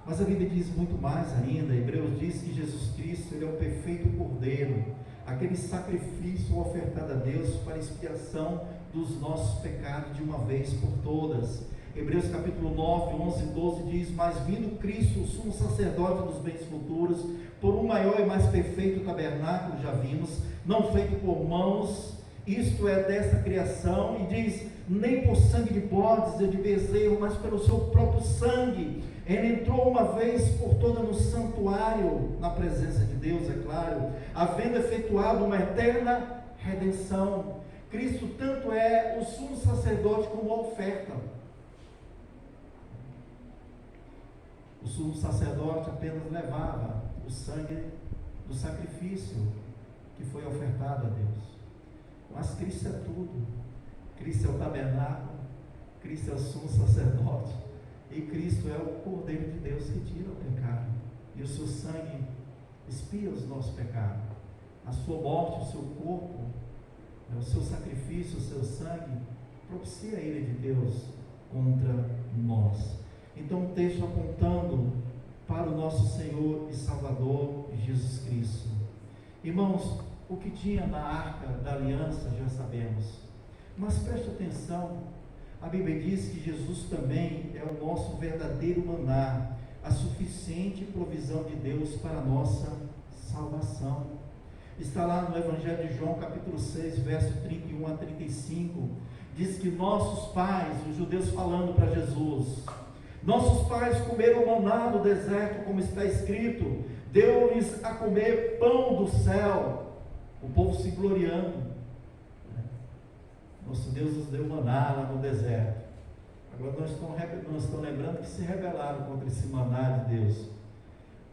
Mas a Bíblia diz muito mais ainda. Hebreus diz que Jesus Cristo, ele é o perfeito Cordeiro, aquele sacrifício ofertado a Deus para expiação dos nossos pecados de uma vez por todas. Hebreus capítulo 9, 11 e 12 diz: mas vindo Cristo, o sumo sacerdote dos bens futuros, por um maior e mais perfeito tabernáculo, já vimos, não feito por mãos, isto é, desta criação, e diz, nem por sangue de bodes ou de bezerro, mas pelo seu próprio sangue, ele entrou uma vez por toda no santuário, na presença de Deus, é claro, havendo efetuado uma eterna redenção. Cristo tanto é o sumo sacerdote como a oferta. O sumo sacerdote apenas levava o sangue do sacrifício que foi ofertado a Deus. Mas Cristo é tudo. Cristo é o tabernáculo, Cristo é o sumo sacerdote, e Cristo é o Cordeiro de Deus que tira o pecado, e o seu sangue expia os nossos pecados. A sua morte, o seu corpo, O seu sacrifício, o seu sangue, propicia a ira de Deus contra nós. Então o texto apontando para o nosso Senhor e Salvador Jesus Cristo. Irmãos, o que tinha na arca da aliança já sabemos, mas preste atenção, a Bíblia diz que Jesus também é o nosso verdadeiro maná, a suficiente provisão de Deus para a nossa salvação. Está lá no Evangelho de João, capítulo 6, verso 31 a 35, diz que nossos pais, os judeus falando para Jesus, nossos pais comeram maná no deserto, como está escrito, deu-lhes a comer pão do céu. O povo se gloriando, nosso Deus nos deu maná lá no deserto. Agora nós estamos lembrando que se rebelaram contra esse maná de Deus.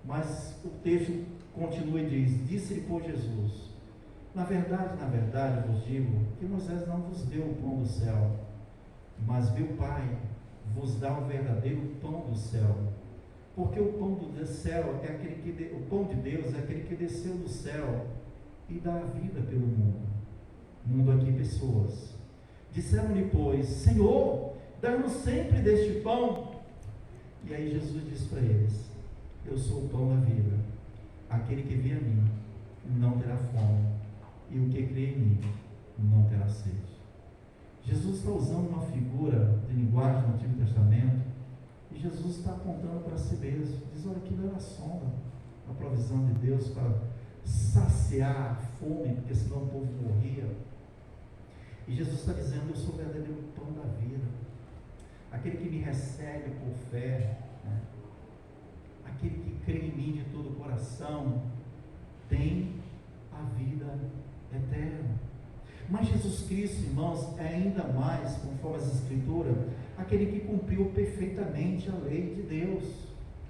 Mas o texto continua e diz, disse-lhe por Jesus, na verdade, vos digo, que Moisés não vos deu o pão do céu, mas meu Pai vos dá o verdadeiro pão do céu. Porque o pão do céu é aquele que o pão de Deus é aquele que desceu do céu e dá a vida pelo mundo aqui pessoas. Disseram-lhe, pois, Senhor, dá-nos sempre deste pão. E aí Jesus disse para eles, eu sou o pão da vida, aquele que vem a mim não terá fome, e o que crê em mim não terá sede. Jesus está usando uma figura de linguagem no Antigo Testamento, e Jesus está apontando para si mesmo, diz, olha, aquilo era a sombra, a provisão de Deus para saciar a fome, porque senão o povo morria. E Jesus está dizendo, eu sou o verdadeiro pão da vida, aquele que me recebe por fé, né? Aquele que crê em mim de todo o coração, tem a vida eterna. Mas Jesus Cristo, irmãos, é ainda mais, conforme as Escrituras, aquele que cumpriu perfeitamente a lei de Deus.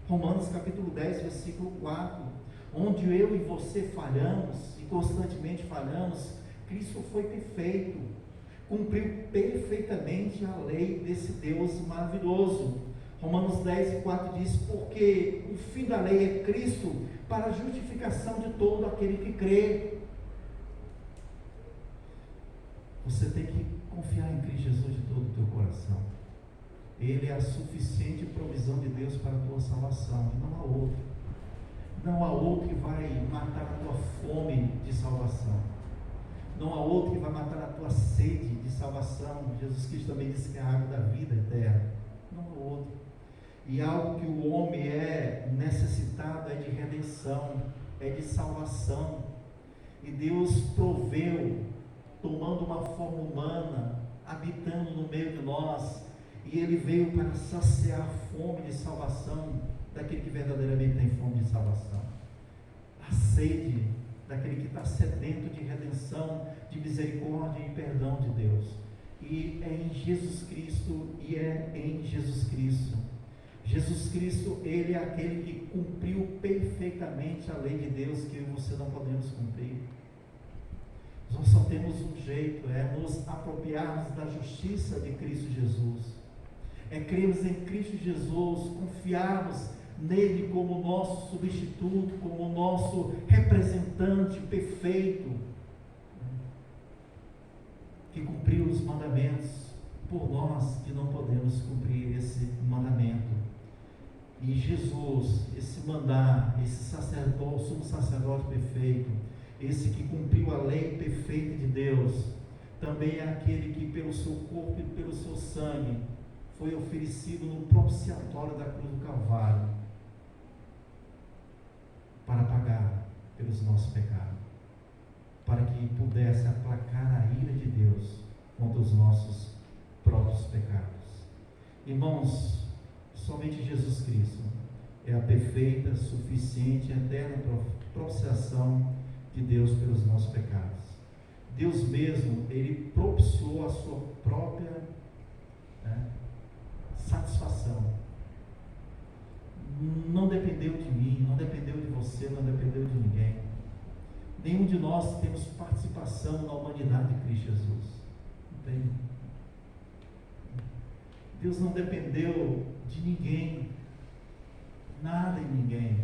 Romanos capítulo 10, versículo 4, onde eu e você falhamos, e constantemente falhamos, Cristo foi perfeito, cumpriu perfeitamente a lei desse Deus maravilhoso. Romanos 10 e 4 diz, porque o fim da lei é Cristo, para a justificação de todo aquele que crê. Você tem que confiar em Cristo Jesus de todo o teu coração. Ele é a suficiente provisão de Deus para a tua salvação, e não há outro. Não há outro que vai matar a tua fome de salvação. Não há outro que vai matar a tua sede de salvação. Jesus Cristo também disse que é a água da vida eterna. Não há outro. E algo que o homem é necessitado é de redenção, é de salvação. E Deus proveu, tomando uma forma humana, habitando no meio de nós, e Ele veio para saciar a fome de salvação daquele que verdadeiramente tem fome de salvação, a sede daquele que está sedento de redenção, de misericórdia e perdão de Deus. E é em Jesus Cristo, e é em Jesus Cristo. Jesus Cristo, Ele é aquele que cumpriu perfeitamente a lei de Deus, que eu e você não podemos cumprir. Nós só temos um jeito, é nos apropriarmos da justiça de Cristo Jesus, é crermos em Cristo Jesus, confiarmos nele como nosso substituto, como nosso representante perfeito, que cumpriu os mandamentos por nós que não podemos cumprir esse mandamento. E Jesus, esse mandar, esse sacerdote, sumo sacerdote perfeito, esse que cumpriu a lei perfeita de Deus, também é aquele que pelo seu corpo e pelo seu sangue foi oferecido no propiciatório da cruz do Calvário para pagar pelos nossos pecados, para que pudesse aplacar a ira de Deus contra os nossos próprios pecados. Irmãos, somente Jesus Cristo é a perfeita, suficiente, eterna propiciação de Deus pelos nossos pecados. Deus mesmo, Ele propiciou a sua própria satisfação. Não dependeu de mim, não dependeu de você, não dependeu de ninguém. Nenhum de nós temos participação na humanidade de Cristo Jesus. Não tem. Deus não dependeu de ninguém, nada e ninguém.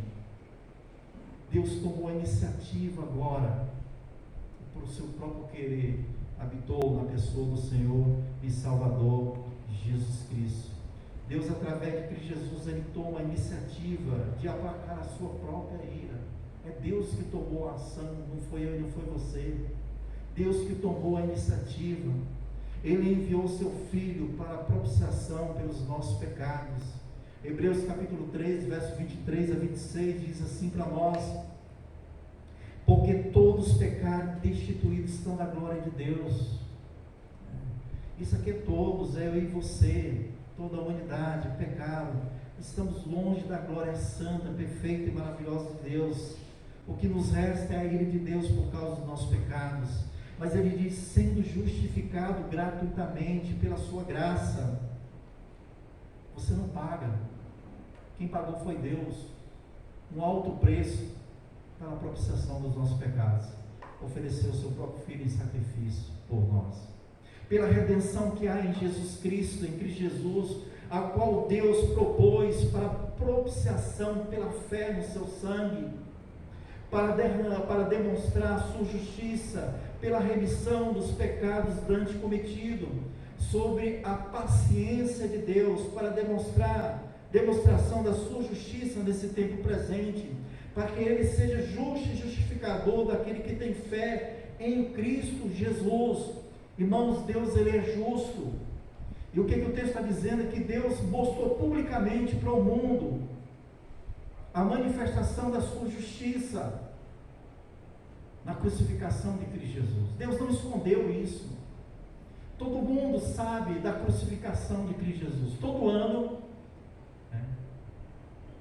Deus tomou a iniciativa agora, por seu próprio querer, habitou na pessoa do Senhor e Salvador Jesus Cristo. Deus, através de Cristo Jesus, Ele toma a iniciativa de aplacar a sua própria ira. É Deus que tomou a ação, não foi eu e não foi você. Deus que tomou a iniciativa. Ele enviou seu Filho para a propiciação pelos nossos pecados. Hebreus capítulo 13, verso 23 a 26 diz assim para nós: porque todos pecaram, destituídos estão da glória de Deus. Isso aqui é todos, é eu e você, toda a humanidade, pecaram. Estamos longe da glória santa, perfeita e maravilhosa de Deus. O que nos resta é a ira de Deus por causa dos nossos pecados. Mas Ele diz, sendo justificado gratuitamente pela sua graça. Você não paga. Quem pagou foi Deus. Um alto preço pela propiciação dos nossos pecados. Ofereceu o seu próprio Filho em sacrifício por nós. Pela redenção que há em Jesus Cristo, em Cristo Jesus, a qual Deus propôs para propiciação pela fé no seu sangue, para demonstrar a sua justiça, pela remissão dos pecados dantes cometidos, sobre a paciência de Deus, para demonstração da sua justiça nesse tempo presente, para que Ele seja justo e justificador daquele que tem fé em Cristo Jesus. Irmãos, Deus, Ele é justo. E o que o texto está dizendo é que Deus mostrou publicamente para o mundo a manifestação da sua justiça na crucificação de Cristo Jesus. Deus não escondeu isso. Todo mundo sabe da crucificação de Cristo Jesus. Todo ano,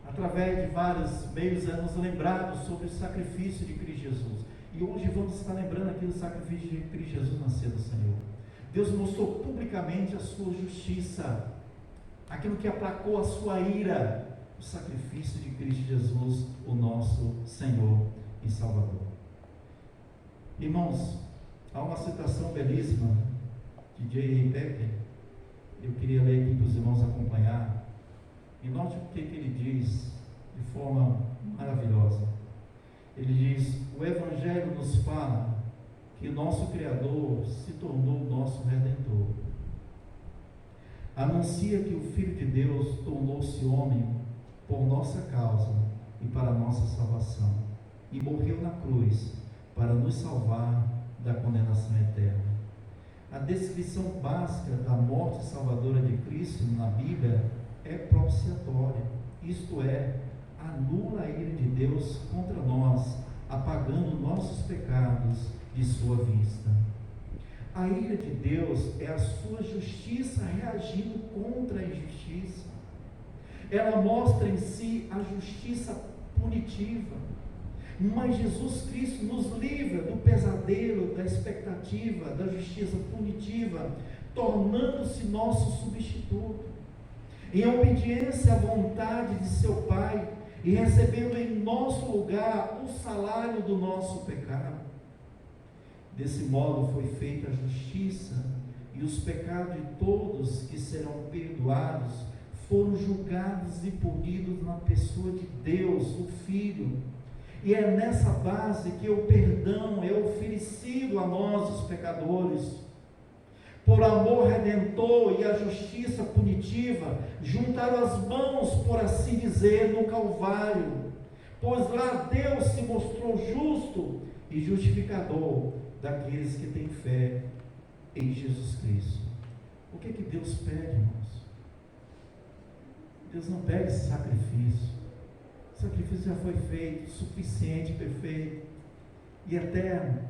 através de vários meios, é nos lembrado sobre o sacrifício de Cristo Jesus. E hoje vamos estar lembrando aqui do sacrifício de Cristo Jesus na ceia do Senhor. Deus mostrou publicamente a sua justiça, aquilo que aplacou a sua ira, o sacrifício de Cristo Jesus, o nosso Senhor e Salvador. Irmãos, há uma citação belíssima de J.I. Packer, eu queria ler aqui para os irmãos acompanhar, e note o que ele diz de forma maravilhosa. Ele diz, o Evangelho nos fala que nosso Criador se tornou nosso Redentor. Anuncia que o Filho de Deus tornou-se homem por nossa causa e para nossa salvação, e morreu na cruz para nos salvar da condenação eterna. A descrição básica da morte salvadora de Cristo na Bíblia é propiciatória, isto é, anula a ira de Deus contra nós, apagando nossos pecados de sua vista. A ira de Deus é a sua justiça reagindo contra a injustiça. Ela mostra em si a justiça punitiva. Mas Jesus Cristo nos livra do pesadelo, da expectativa, da justiça punitiva, tornando-se nosso substituto. Em obediência à vontade de seu Pai, e recebendo em nosso lugar o salário do nosso pecado. Desse modo foi feita a justiça, e os pecados de todos que serão perdoados foram julgados e punidos na pessoa de Deus, o Filho. E é nessa base que o perdão é oferecido a nós, os pecadores. Por amor redentor e a justiça punitiva, juntaram as mãos, por assim dizer, no Calvário, pois lá Deus se mostrou justo e justificador daqueles que têm fé em Jesus Cristo. O que Deus pede, irmãos? Deus não pede esse sacrifício. O sacrifício já foi feito, suficiente, perfeito e eterno.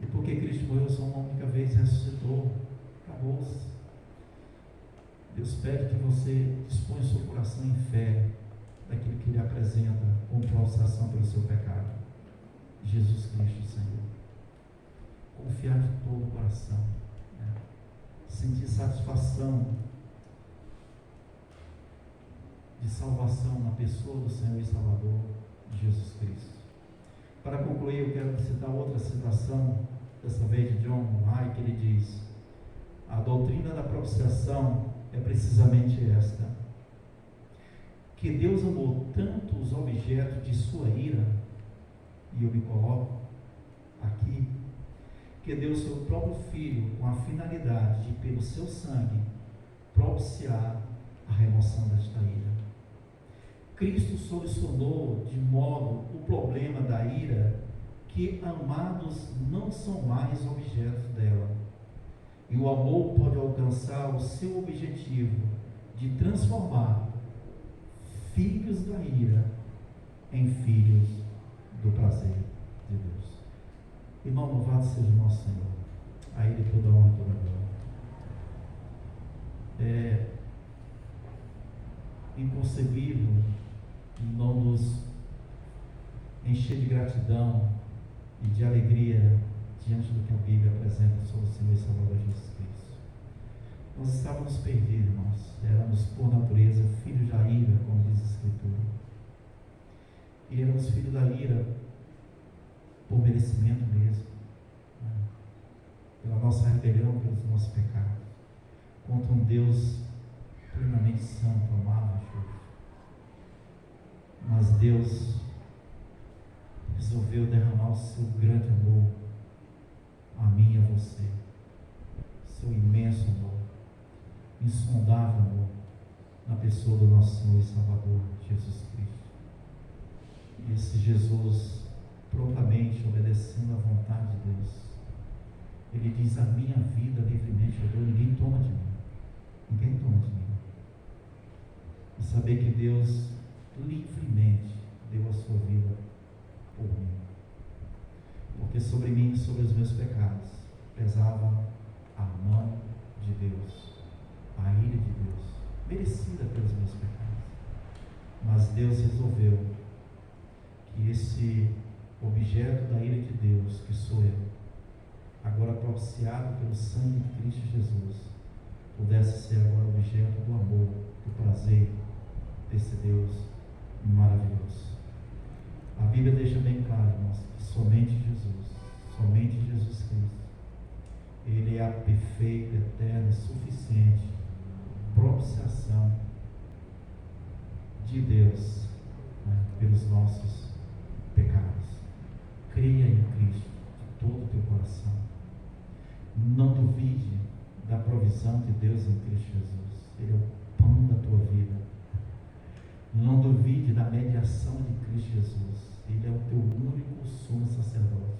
E porque Cristo morreu só uma única vez, ressuscitou, acabou-se. Deus pede que você disponha o seu coração em fé daquilo que Ele apresenta como propiciação pelo seu pecado. Jesus Cristo, Senhor. Confiar de todo o coração, sentir satisfação de salvação na pessoa do Senhor e Salvador, Jesus Cristo. Para concluir, eu quero citar outra citação, dessa vez de John Wright, que ele diz: a doutrina da propiciação é precisamente esta, que Deus amou tanto os objetos de sua ira, e eu me coloco aqui, que deu o seu próprio Filho com a finalidade de, pelo seu sangue, propiciar a remoção desta ira. Cristo solucionou de modo o problema da ira, que amados não são mais objetos dela. E o amor pode alcançar o seu objetivo de transformar filhos da ira em filhos do prazer de Deus. Irmão, louvado seja o nosso Senhor. A Ele toda a honra e toda a glória. É inconcebível não nos encher de gratidão e de alegria diante do que a Bíblia apresenta sobre o Senhor e Salvador Jesus Cristo. Nós estávamos perdidos, irmãos. Éramos por natureza filhos da ira, como diz a Escritura. E éramos filhos da ira por merecimento mesmo, né? Pela nossa rebelião, pelos nossos pecados, contra um Deus plenamente santo, amado e justo. Mas Deus resolveu derramar o seu grande amor a mim e a você, seu imenso amor, insondável amor, na pessoa do nosso Senhor e Salvador, Jesus Cristo. E esse Jesus, prontamente obedecendo à vontade de Deus, ele diz: a minha vida livremente eu dou, ninguém toma de mim. Ninguém toma de mim. E saber que Deus livremente deu a sua vida por mim. Porque sobre mim e sobre os meus pecados pesava a mão de Deus, a ira de Deus, merecida pelos meus pecados. Mas Deus resolveu que esse objeto da ira de Deus, que sou eu, agora propiciado pelo sangue de Cristo Jesus, pudesse ser agora objeto do amor, do prazer desse Deus maravilhoso. A Bíblia deixa bem claro, irmãos, que somente Jesus Cristo, Ele é a perfeita, eterna e suficiente propiciação de Deus, né, pelos nossos pecados. Creia em Cristo de todo o teu coração. Não duvide da provisão de Deus em Cristo Jesus. Ele é o pão da tua vida. Não duvide da mediação de Cristo Jesus. Ele é o teu único sumo sacerdote.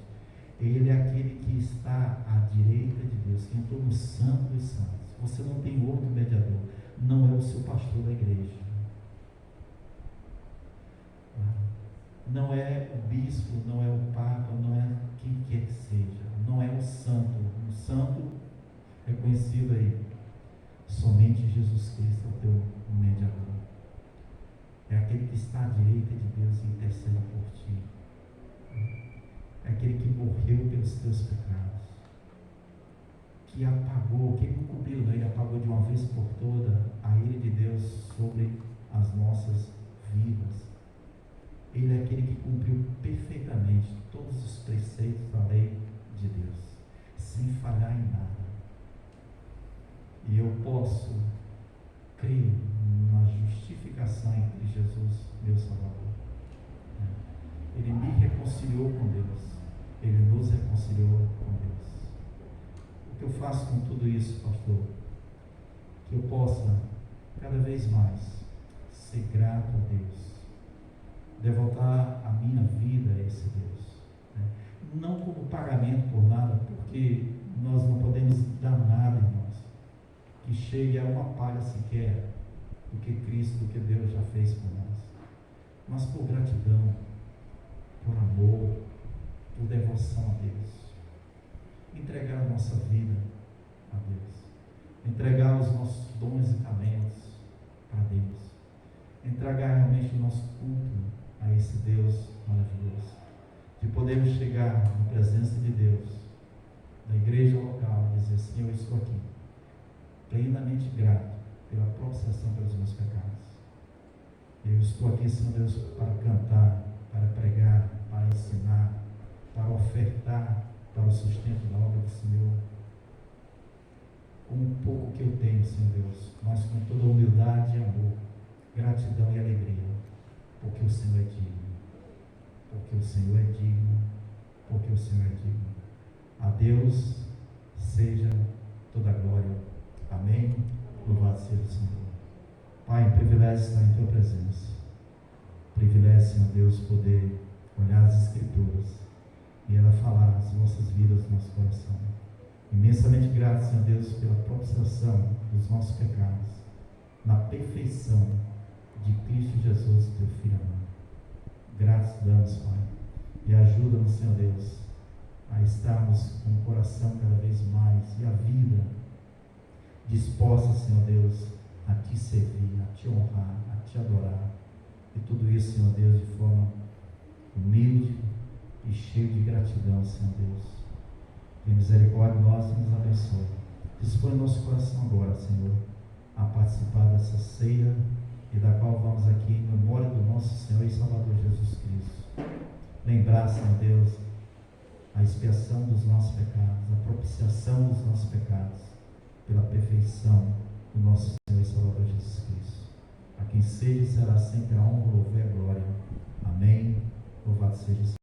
Ele é aquele que está à direita de Deus, que entrou no Santo dos Santos. Você não tem outro mediador. Não é o seu pastor da igreja. Não é o bispo, não é o papa, não é quem quer que seja. Não é o santo. O santo reconhecido aí. Somente Jesus Cristo é o teu mediador. É aquele que está à direita de Deus e intercede por ti. É aquele que morreu pelos teus pecados, que apagou, que não cobriu, ele apagou de uma vez por toda a ira de Deus sobre as nossas vidas. Ele é aquele que cumpriu perfeitamente todos os preceitos da lei de Deus, sem falhar em nada. E eu posso crer na justificação em Cristo Jesus, meu Salvador. Ele me reconciliou com Deus. Ele nos reconciliou com Deus. O que eu faço com tudo isso, pastor? Que eu possa, cada vez mais, ser grato a Deus. Devotar a minha vida a esse Deus. Não como pagamento por nada, porque nós não podemos dar nada, irmãos, que chegue a uma palha sequer do que Cristo, do que Deus já fez por nós. Mas por gratidão, por amor, por devoção a Deus. Entregar a nossa vida a Deus. Entregar os nossos dons e talentos para Deus. Entregar realmente o nosso culto a esse Deus maravilhoso. De podermos chegar na presença de Deus, da igreja local, e dizer: Senhor, eu estou aqui, plenamente grato pela propiciação pelos meus pecados. Eu estou aqui, Senhor Deus, para cantar, para pregar, para ensinar, para ofertar para o sustento da obra do Senhor, com um pouco que eu tenho, Senhor Deus, mas com toda humildade e amor, gratidão e alegria, porque o Senhor é digno, porque o Senhor é digno, porque o Senhor é digno. A Deus seja toda a glória. Amém. Louvado seja o Senhor. Pai, um privilégio estar em Tua presença. Privilégio, Senhor Deus, poder olhar as Escrituras e ela falar as nossas vidas, no nosso coração. Imensamente grato, Senhor Deus, pela propiciação dos nossos pecados, na perfeição de Cristo Jesus, Teu Filho amado. Graças damos, Pai, e ajuda-nos, Senhor Deus, a estarmos com o coração cada vez mais e a vida disposta, Senhor Deus, a Te servir, a Te honrar, a Te adorar. E tudo isso, Senhor Deus, de forma humilde e cheio de gratidão, Senhor Deus. Tem misericórdia de nós e nos abençoe. Dispõe nosso coração agora, Senhor, a participar dessa ceia e da qual vamos aqui em memória do nosso Senhor e Salvador Jesus Cristo. Lembrar, Senhor Deus, a expiação dos nossos pecados, a propiciação dos nossos pecados, pela perfeição do nosso Senhor e Salvador Jesus Cristo. A quem seja e será sempre a honra, o louvor e a glória. Amém. Louvado seja o Senhor.